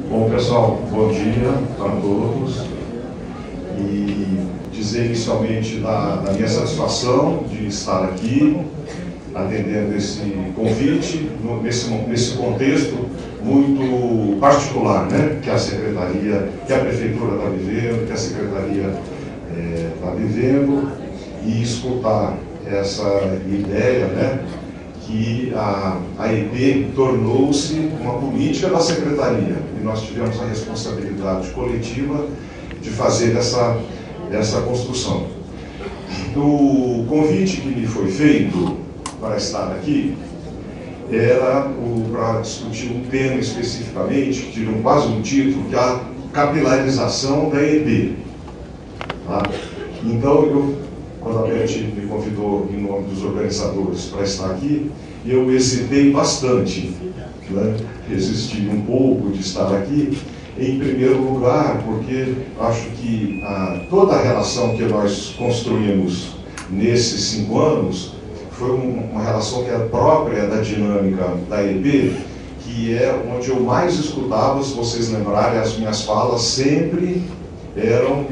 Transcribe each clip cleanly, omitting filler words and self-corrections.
Bom, pessoal, bom dia para todos. E dizer inicialmente da minha satisfação de estar aqui, atendendo esse convite, nesse contexto muito particular, né? Que a Secretaria, que a Prefeitura está vivendo, que a Secretaria está vivendo, e escutar essa ideia, né? Que a EP tornou-se uma política da Secretaria, e nós tivemos a responsabilidade coletiva de fazer essa construção. O convite que me foi feito para estar aqui era para discutir um tema especificamente, que tirou quase um título, que é a capilarização da EP. Tá? Então, quando a Beth me convidou em nome dos organizadores para estar aqui, eu hesitei bastante, né? Resisti um pouco de estar aqui, em primeiro lugar, porque acho que toda a relação que nós construímos nesses 5 anos foi uma relação que é própria da dinâmica da EP, que é onde eu mais escutava, se vocês lembrarem, as minhas falas sempre eram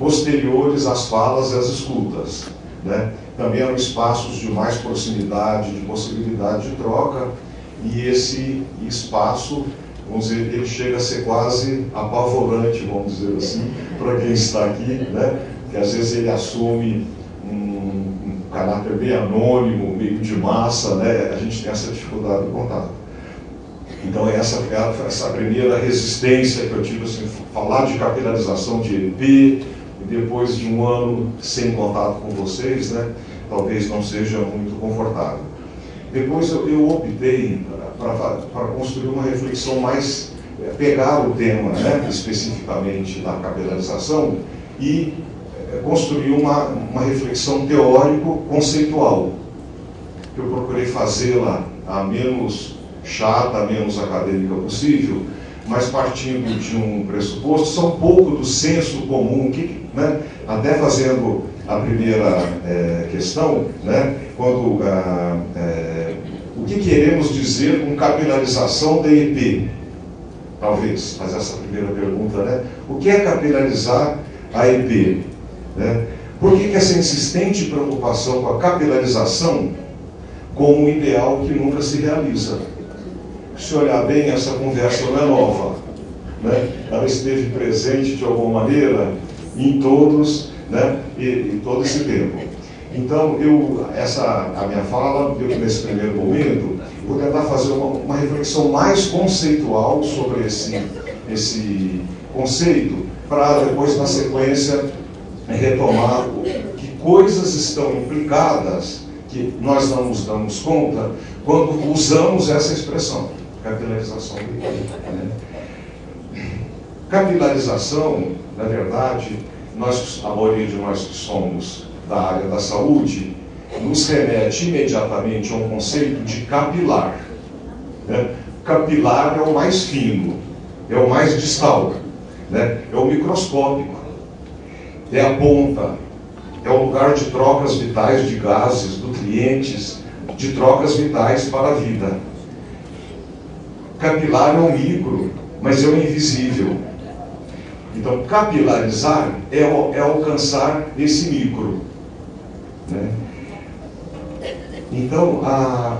posteriores às falas e às escutas, né? Também eram espaços de mais proximidade, de possibilidade de troca, e esse espaço, vamos dizer, ele chega a ser quase apavorante, vamos dizer assim, para quem está aqui, né? Que às vezes ele assume um caráter bem anônimo, meio de massa, né? A gente tem essa dificuldade de contato. Então essa primeira resistência que eu tive, assim, falar de capilarização de EP, depois de um ano sem contato com vocês, né, talvez não seja muito confortável. Depois eu optei para construir uma reflexão mais, pegar o tema, né, especificamente da capilarização, e construir uma reflexão teórico-conceitual. Eu procurei fazê-la a menos chata, a menos acadêmica possível, mas partindo de um pressuposto, são um pouco do senso comum, né? Até fazendo a primeira questão, né? Quando, o que queremos dizer com capilarização da EP? Talvez, mas essa primeira pergunta, né? O que é capilarizar a EP? Né? Por que essa insistente preocupação com a capilarização como um ideal que nunca se realiza? Se olhar bem, essa conversa não é nova, né? Ela esteve presente de alguma maneira em todos, né? E todo esse tempo. Então, a minha fala, nesse primeiro momento, vou tentar fazer uma reflexão mais conceitual sobre esse conceito, para depois, na sequência, retomar que coisas estão implicadas que nós não nos damos conta quando usamos essa expressão. Capilarização do EP, né? Capilarização, na verdade, a maioria de nós que somos da área da saúde, nos remete imediatamente a um conceito de capilar, né? Capilar é o mais fino, é o mais distal, né? É o microscópico, é a ponta, é o lugar de trocas vitais de gases, nutrientes, de trocas vitais para a vida. Capilar é o micro, mas é o invisível. Então, capilarizar é alcançar esse micro, né? Então, a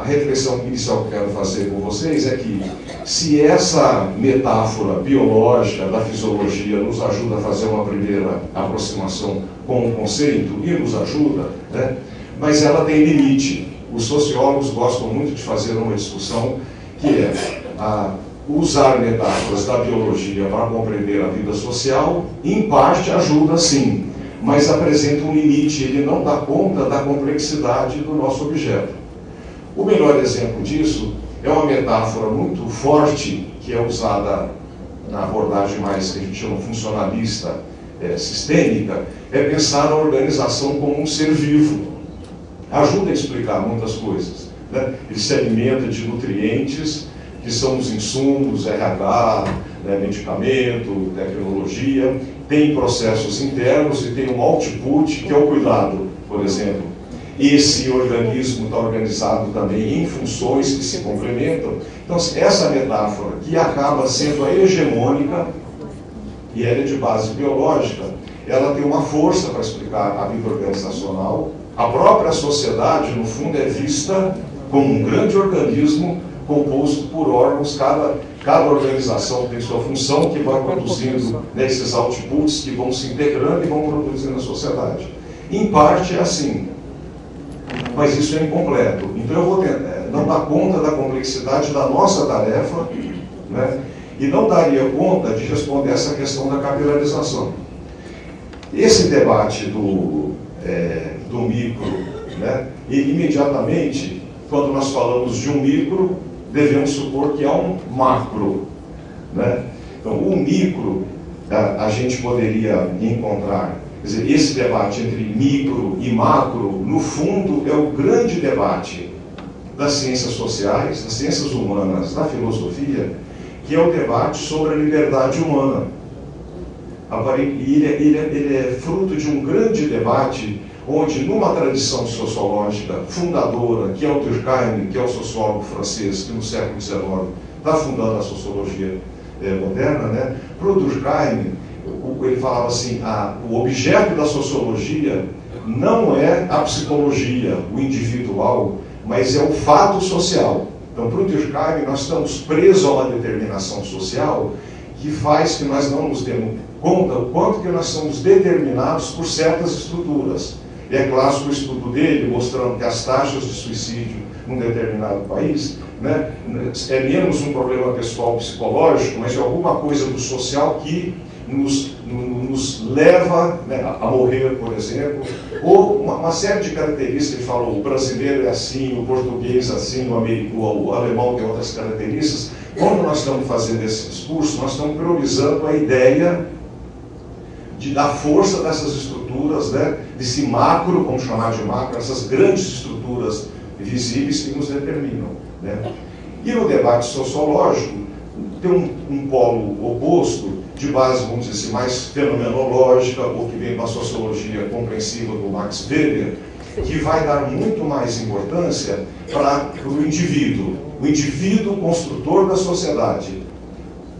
reflexão inicial que eu quero fazer com vocês é que, se essa metáfora biológica da fisiologia nos ajuda a fazer uma primeira aproximação com o conceito, e nos ajuda, né? Mas ela tem limite. Os sociólogos gostam muito de fazer uma discussão que é usar metáforas da biologia para compreender a vida social. Em parte ajuda sim, mas apresenta um limite, ele não dá conta da complexidade do nosso objeto. O melhor exemplo disso é uma metáfora muito forte, que é usada na abordagem mais que a gente chama funcionalista, sistêmica, é pensar a organização como um ser vivo. Ajuda a explicar muitas coisas, né? Ele se alimenta de nutrientes, que são os insumos, RH, né, medicamento, tecnologia, tem processos internos e tem um output, que é o cuidado, por exemplo. esse organismo está organizado também em funções que se complementam. Então, essa metáfora, que acaba sendo a hegemônica, e ela é de base biológica, ela tem uma força para explicar a vida organizacional. A própria sociedade, no fundo, é vista como um grande organismo composto por órgãos, cada organização tem sua função, que vai produzindo, né, esses outputs que vão se integrando e vão produzindo a sociedade. Em parte é assim, mas isso é incompleto. Então eu vou não dar conta da complexidade da nossa tarefa, né, e não daria conta de responder essa questão da capilarização. Esse debate do micro, né, e imediatamente, quando nós falamos de um micro, devemos supor que há um macro, né? Então, o micro, a gente poderia encontrar, quer dizer, esse debate entre micro e macro, no fundo, é o grande debate das ciências sociais, das ciências humanas, da filosofia, que é o debate sobre a liberdade humana. E ele é fruto de um grande debate onde, numa tradição sociológica fundadora, que é o Durkheim, que é o sociólogo francês, que no século XIX está fundando a sociologia moderna, né? Para o Durkheim, ele falava assim, o objeto da sociologia não é a psicologia, o individual, mas é o fato social. Então, para o Durkheim, nós estamos presos a uma determinação social que faz que nós não nos demos conta o quanto que nós somos determinados por certas estruturas. E é clássico o estudo dele, mostrando que as taxas de suicídio num determinado país, né, é menos um problema pessoal psicológico, mas de alguma coisa do social que nos leva, né, a morrer, por exemplo, ou uma série de características. Ele falou, o brasileiro é assim, o português é assim, o alemão tem outras características. Quando nós estamos fazendo esse discurso, nós estamos priorizando a ideia da força dessas estruturas, né, desse macro, vamos chamar de macro, essas grandes estruturas visíveis que nos determinam, né? E no debate sociológico, tem um polo oposto, de base, vamos dizer assim, mais fenomenológica, ou que vem da sociologia compreensiva do Max Weber, que vai dar muito mais importância para o indivíduo construtor da sociedade,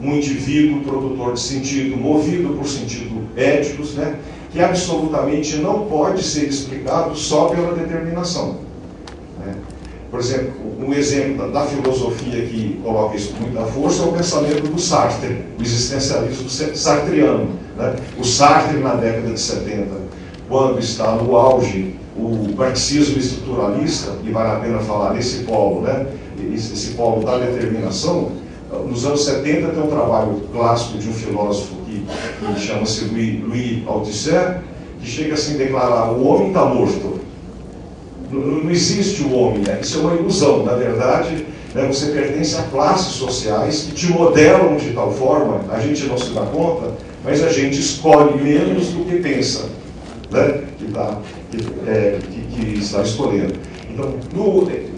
um indivíduo produtor de sentido, movido por sentido éticos, né, que absolutamente não pode ser explicado só pela determinação, né? Por exemplo, um exemplo da filosofia que coloca isso com muita força é o pensamento do Sartre, o existencialismo sartreano, né? O Sartre, na década de 70, quando está no auge o marxismo estruturalista, e vale a pena falar nesse polo, né, esse polo da determinação. Nos anos 70 tem um trabalho clássico de um filósofo que chama-se Louis Althusser, que chega assim a declarar: o homem está morto. Não existe o homem, né? Isso é uma ilusão. Na verdade, né, você pertence a classes sociais que te modelam de tal forma, a gente não se dá conta, mas a gente escolhe menos do que pensa, né, que está escolhendo. Então,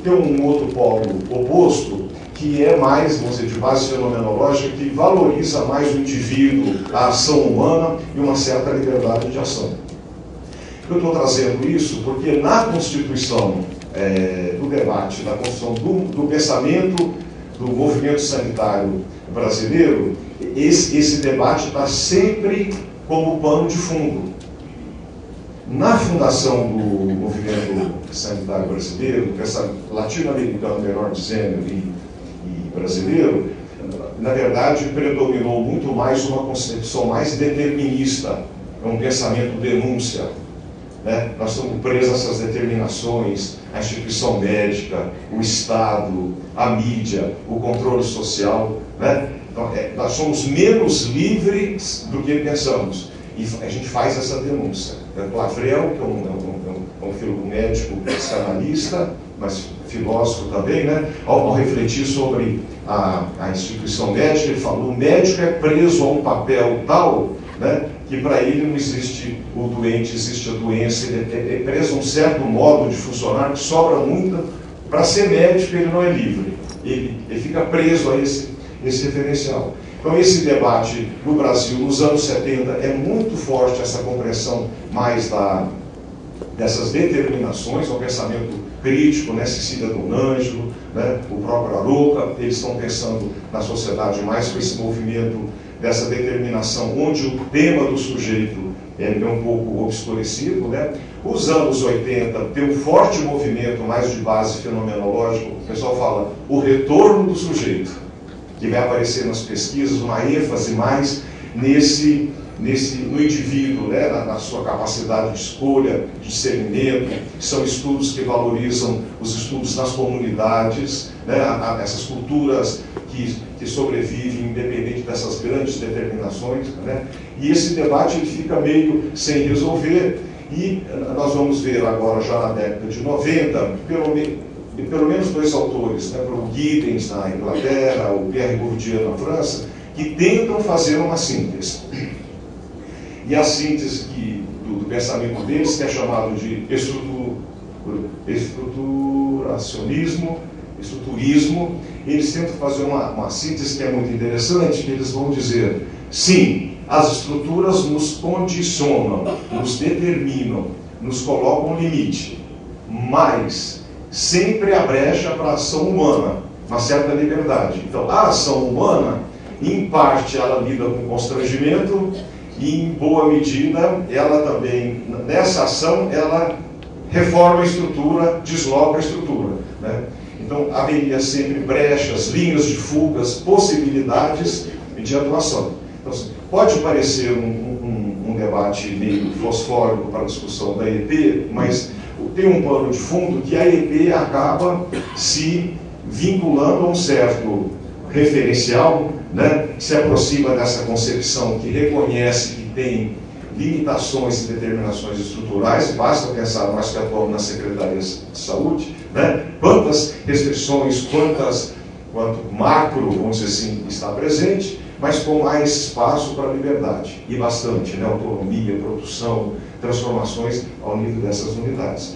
tem um outro polo oposto, que é mais, vamos dizer, de base fenomenológica, que valoriza mais o indivíduo, a ação humana e uma certa liberdade de ação. Eu estou trazendo isso porque na constituição do debate, na construção do pensamento do movimento sanitário brasileiro, esse debate está sempre como pano de fundo. Na fundação do movimento sanitário brasileiro, latino-americano, melhor dizendo, e brasileiro, na verdade, predominou muito mais uma concepção mais determinista, um pensamento denúncia, né? Nós estamos presos a essas determinações, a instituição médica, o Estado, a mídia, o controle social, né? Então, nós somos menos livres do que pensamos. E a gente faz essa denúncia. Clavrel, que é um médico psicanalista, mas filósofo também, né? Ao refletir sobre a instituição médica, ele falou: o médico é preso a um papel tal, né, que para ele não existe o doente, existe a doença, ele é preso a um certo modo de funcionar que sobra muito. Para ser médico, ele não é livre, ele fica preso a esse referencial. Então, esse debate no Brasil, nos anos 70, é muito forte essa compreensão mais dessas determinações, um pensamento crítico, né? Cecília Donaggio, né? O próprio Aroca, eles estão pensando na sociedade mais com esse movimento dessa determinação, onde o tema do sujeito é um pouco obscurecido, né? Os anos 80 tem um forte movimento mais de base fenomenológica, o pessoal fala o retorno do sujeito, que vai aparecer nas pesquisas, uma ênfase mais no indivíduo, né? na sua capacidade de escolha, de discernimento. São estudos que valorizam os estudos nas comunidades, né? Essas culturas que sobrevivem independente dessas grandes determinações, né? E esse debate ele fica meio sem resolver, e nós vamos ver agora, já na década de 90, pelo menos dois autores, né? O Giddens na Inglaterra, o Pierre Bourdieu na França, que tentam fazer uma síntese. E a síntese do pensamento deles, que é chamado de estruturismo, eles tentam fazer uma síntese que é muito interessante, que eles vão dizer, sim, as estruturas nos condicionam, nos determinam, nos colocam limite, mas sempre há brecha para a ação humana, uma certa liberdade. Então, a ação humana, em parte, ela lida com constrangimento, e em boa medida, ela também, nessa ação, ela reforma a estrutura, desloca a estrutura, né? Então, haveria sempre brechas, linhas de fugas, possibilidades de atuação. Então, pode parecer um debate meio fosfórico para a discussão da EP, mas tem um pano de fundo que a EP acaba se vinculando a um certo referencial, né, que se aproxima dessa concepção que reconhece que tem limitações e determinações estruturais. Basta pensar, nós que atuamos nas secretarias de saúde, né, quantas restrições, quanto macro, vamos dizer assim, está presente, mas com mais espaço para a liberdade, e bastante, né, autonomia, produção, transformações ao nível dessas unidades.